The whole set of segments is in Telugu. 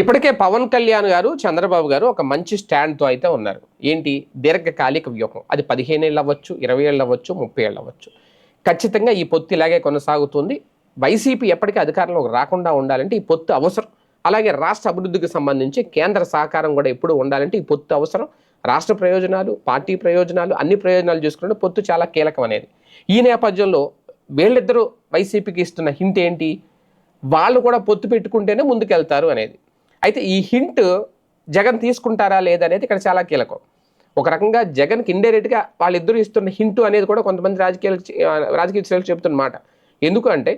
ఇప్పటికే పవన్ కళ్యాణ్ గారు, చంద్రబాబు గారు ఒక మంచి స్టాండ్‌తో అయితే ఉన్నారు. ఏంటి? దీర్ఘకాలిక వ్యూహం. అది 15 ఏళ్ళు అవ్వచ్చు, 20 ఏళ్ళు అవ్వచ్చు, 30 ఏళ్ళు అవ్వచ్చు. ఖచ్చితంగా ఈ పొత్తు ఇలాగే కొనసాగుతుంది. వైసీపీ ఎప్పటికీ అధికారంలోకి రాకుండా ఉండాలంటే ఈ పొత్తు అవసరం. అలాగే రాష్ట్ర అభివృద్ధికి సంబంధించి కేంద్ర సహకారం కూడా ఎప్పుడూ ఉండాలంటే ఈ పొత్తు అవసరం. రాష్ట్ర ప్రయోజనాలు, పార్టీ ప్రయోజనాలు, అన్ని ప్రయోజనాలు చూసుకుంటే పొత్తు చాలా కీలకం అనేది. ఈ నేపథ్యంలో వీళ్ళిద్దరూ వైసీపీకి ఇస్తున్న హింట్ ఏంటి? వాళ్ళు కూడా పొత్తు పెట్టుకుంటేనే ముందుకెళ్తారు అనేది. అయితే ఈ హింట్ జగన్ తీసుకుంటారా లేదనేది ఇక్కడ చాలా కీలకం. ఒక రకంగా జగన్కి ఇండైరెక్ట్గా వాళ్ళిద్దరూ ఇస్తున్న హింటు అనేది కూడా కొంతమంది రాజకీయ చెప్తున్న మాట. ఎందుకు అంటే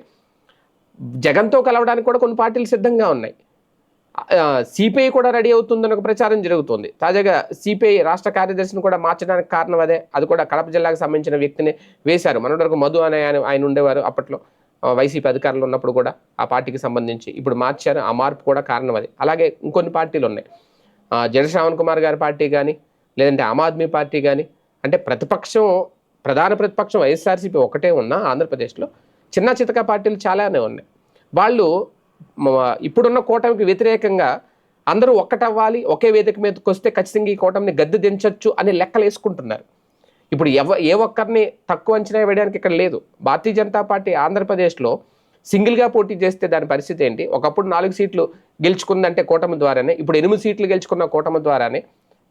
జగన్తో కలవడానికి కూడా కొన్ని పార్టీలు సిద్ధంగా ఉన్నాయి. సిపిఐ కూడా రెడీ అవుతుందని ఒక ప్రచారం జరుగుతుంది. తాజాగా సిపిఐ రాష్ట్ర కార్యదర్శిని కూడా మార్చడానికి కారణం అదే. అది కూడా కడప జిల్లాకు సంబంధించిన వ్యక్తిని వేశారు. మొన్నటి వరకు మధు అనే ఆయన ఉండేవారు అప్పట్లో వైసీపీ అధికారంలో ఉన్నప్పుడు కూడా ఆ పార్టీకి సంబంధించి. ఇప్పుడు మార్చారు. ఆ మార్పు కూడా కారణం అది. అలాగే ఇంకొన్ని పార్టీలు ఉన్నాయి. శ్రావణ్ కుమార్ గారి పార్టీ కానీ, లేదంటే ఆమ్ ఆద్మీ పార్టీ కానీ, అంటే ప్రధాన ప్రతిపక్షం వైఎస్ఆర్సీపీ ఒకటే ఉన్నా ఆంధ్రప్రదేశ్లో చిన్న చితక పార్టీలు చాలానే ఉన్నాయి. వాళ్ళు ఇప్పుడున్న కూటమికి వ్యతిరేకంగా అందరూ ఒక్కటవ్వాలి, ఒకే వేదిక మీదకి వస్తే ఖచ్చితంగా ఈ కూటమిని గద్దె దించొచ్చు అనే లెక్కలు వేసుకుంటున్నారు. ఇప్పుడు ఏ ఒక్కరిని తక్కువ అంచనా వేయడానికి ఇక్కడ లేదు. భారతీయ జనతా పార్టీ ఆంధ్రప్రదేశ్లో సింగిల్గా పోటీ చేస్తే దాని పరిస్థితి ఏంటి? ఒకప్పుడు 4 సీట్లు గెలుచుకుందంటే కూటమి ద్వారానే, ఇప్పుడు 8 సీట్లు గెలుచుకున్న కూటమి ద్వారానే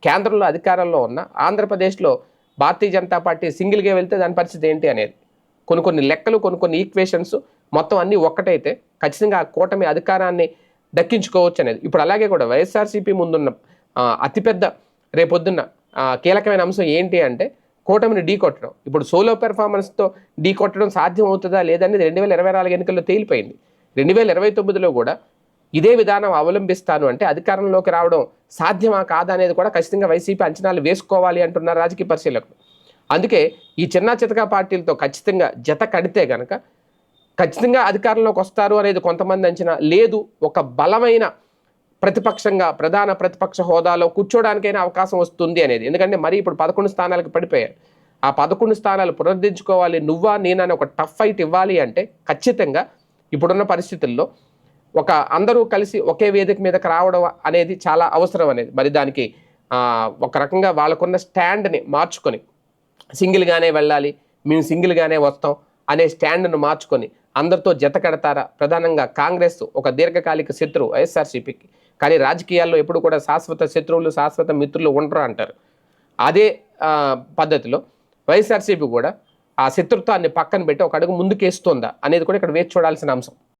కేంద్రంలో అధికారంలో ఉన్న ఆంధ్రప్రదేశ్లో భారతీయ జనతా పార్టీ సింగిల్గా వెళ్తే దాని పరిస్థితి ఏంటి అనేది కొన్ని లెక్కలు, కొన్ని ఈక్వేషన్స్ మొత్తం అన్నీ ఒక్కటైతే ఖచ్చితంగా ఆ కూటమి అధికారాన్ని దక్కించుకోవచ్చు అనేది. ఇప్పుడు అలాగే కూడా వైఎస్ఆర్సీపీ ముందున్న అతిపెద్ద రేపొద్దున్న కీలకమైన అంశం ఏంటి అంటే కూటమిని ఢీకొట్టడం. ఇప్పుడు సోలో పెర్ఫార్మెన్స్తో ఢీకొట్టడం సాధ్యం అవుతుందా లేదనేది 2024 ఎన్నికల్లో తేలిపోయింది. 2029లో కూడా ఇదే విధానం అవలంబిస్తాను అంటే అధికారంలోకి రావడం సాధ్యమా కాదా అనేది కూడా ఖచ్చితంగా వైసీపీ అంచనాలు వేసుకోవాలి అంటున్నారు రాజకీయ పరిశీలకులు. అందుకే ఈ చిన్న చితక పార్టీలతో ఖచ్చితంగా జత కడితే కనుక ఖచ్చితంగా అధికారంలోకి వస్తారు అనేది కొంతమంది అంచనా. లేదు, ఒక బలమైన ప్రతిపక్షంగా ప్రధాన ప్రతిపక్ష హోదాలో కూర్చోడానికైనా అవకాశం వస్తుంది అనేది. ఎందుకంటే మరి ఇప్పుడు 11 స్థానాలకు పడిపోయారు. ఆ 11 స్థానాలు పునరుద్ధరించుకోవాలి, నువ్వా నేనని ఒక టఫ్ ఫైట్ ఇవ్వాలి అంటే ఖచ్చితంగా ఇప్పుడున్న పరిస్థితుల్లో అందరూ కలిసి ఒకే వేదిక మీదకి రావడం అనేది చాలా అవసరం అనేది. మరి దానికి ఒక రకంగా వాళ్ళకున్న స్టాండ్ని మార్చుకొని సింగిల్గానే వెళ్ళాలి, మేము సింగిల్గానే వస్తాం అనే స్టాండ్ను మార్చుకొని అందరితో జత కడతారా? ప్రధానంగా కాంగ్రెస్ ఒక దీర్ఘకాలిక శత్రువు వైఎస్ఆర్సీపీకి. కానీ రాజకీయాల్లో ఎప్పుడు కూడా శాశ్వత శత్రువులు, శాశ్వత మిత్రులు ఉండరు అంటారు. అదే పద్ధతిలో వైఎస్ఆర్సీపీ కూడా ఆ శత్రుత్వాన్ని పక్కన పెట్టి ఒక అడుగు ముందుకేస్తుందా అనేది కూడా ఇక్కడ వేచి చూడాల్సిన అంశం.